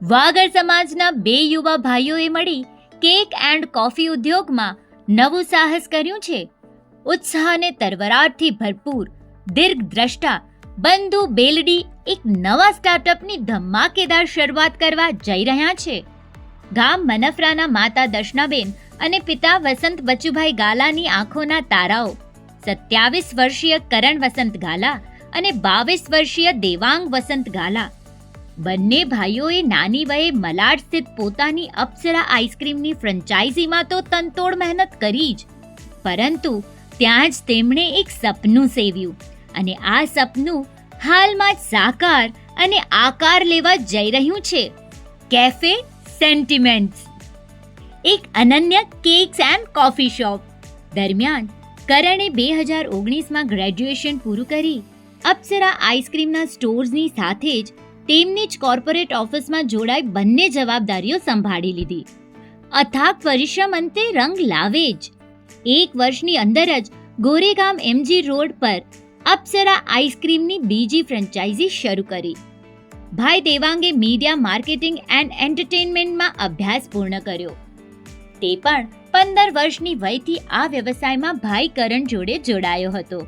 વાગડ સમાજના બે યુવા ભાઈઓએ મળી કેક એન્ડ કોફી ઉદ્યોગમાં નવું સાહસ કર્યું છે. ઉત્સાહ અને તરવરાટથી ભરપૂર દીર્ઘદ્રષ્ટા બંધુ બેલડી એક નવા સ્ટાર્ટઅપની ધમાકેદાર શરૂઆત કરવા જઈ રહ્યા છે. ગામ મનફરાના માતા દર્શનાબેન અને પિતા વસંત બચુભાઈ ગાલાની આંખોના તારાઓ 27 વર્ષીય કરણ વસંત ગાલા અને 22 વર્ષીય દેવાંગ વસંત ગાલા બંને ભાઈઓએ નાની વયે મલાડ સ્થિત પોતાની અપ્સરા આઈસ્ક્રીમની ફ્રેન્ચાઇઝીમાં તો તનતોડ મહેનત કરી જ, પરંતુ ત્યાં જ તેમણે એક સપનું સેવ્યું અને આ સપનું હાલમાં જ સાકાર અને આકાર લેવા જઈ રહ્યું છે. કેફે સેન્ટિમેન્ટ્સ, એક અનન્ય કેક્સ એન્ડ કોફી શોપ. દરમિયાન કરણે 2019માં ગ્રેજ્યુએશન પૂરું કરી અપ્સરા આઈસ્ક્રીમના સ્ટોર્સની સાથે જ તેમની જ કોર્પોરેટ ઓફિસમાં જોડાઈ બંને જવાબદારીઓ સંભાળી લીધી. અથાગ પરિશ્રમ અંતે રંગ લાવે જ. 1 વર્ષની અંદર જ ગોરેગામ MG રોડ પર અપ્સરા આઈસ્ક્રીમની બીજી ફ્રેન્ચાઇઝી શરૂ કરી. ભાઈ દેવાંગે મીડિયા માર્કેટિંગ એન્ડ એન્ટરટેનમેન્ટમાં અભ્યાસ પૂર્ણ કર્યો. તે પણ 15 વર્ષની વયથી આ વ્યવસાયમાં ભાઈ કરણ જોડે જોડાયો હતો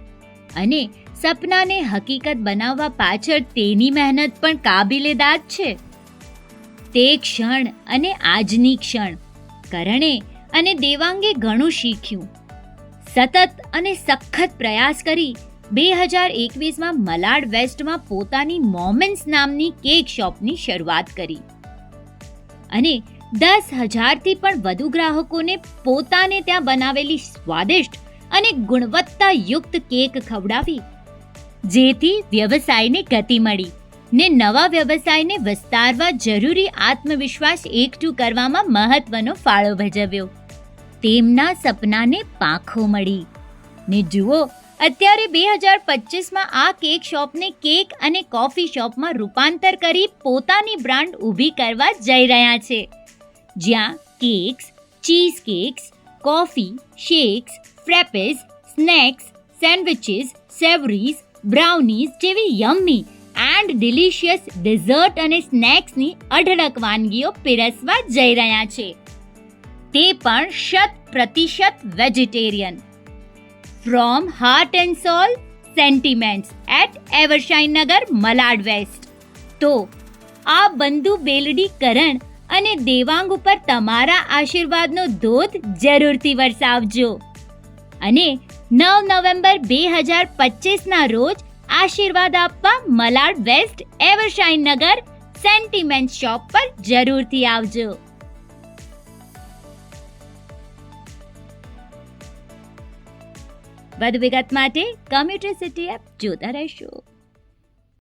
અને સપનાને હકીકત બનાવવા પાછળ તેની મહેનત પણ કાબિલે-દાદ છે. તે ક્ષણ અને આજની ક્ષણ કરણે અને દેવાંગે ઘણું શીખ્યું. સતત અને સખત પ્રયાસ કરી 2021માં મલાડ વેસ્ટમાં પોતાની મોમેન્ટ્સ નામની કેક શોપની શરૂઆત કરી અને 10,000થી પણ વધુ ગ્રાહકોને પોતાને ત્યાં બનાવેલી સ્વાદિષ્ટ અને ગુણવત્તાયુક્ત કેક ખવડાવી, જેથી વ્યવસાયને ગતિ મળી ને નવા વ્યવસાયને વિસ્તારવા જરૂરી આત્મવિશ્વાસ એકઠું કરવામાં મહત્વનો ફાળો ભજવ્યો. તેમના સપનાને પાંખો મળી ને જુઓ, અત્યારે 2025માં આ કેક શોપને કેક અને કોફી શોપમાં રૂપાંતર કરી પોતાની બ્રાન્ડ ઊભી કરવા જઈ રહ્યા છે, જ્યાં cakes, cheese cakes, coffee, shakes, frappes, snacks, sandwiches, savouries, brownies જેવી યમ્મી એન્ડ ડિલિશિયસ ડેઝર્ટ અને સ્નેક્સની અઢળક વાનગીઓ પીરસવા જઈ રહ્યા છે. તે પણ 100% vegetarian. From heart and soul, sentiments at Evershine Nagar, Malad waste. તો આ બંધુ બેલડી કરણ અને દેવાંગ ઉપર તમારા આશીર્વાદનો ધોધ જરૂરથી વરસાવજો અને 9 નવેમ્બર 2025ના રોજ આશીર્વાદ આપવા મલાડ વેસ્ટ એવરશાઇન નગર સેન્ટિમેન્ટ શોપ પર જરૂરથી આવજો. વધુ વિગત માટે કોમ્યુટર સિટી એપ જોતા રહેશો.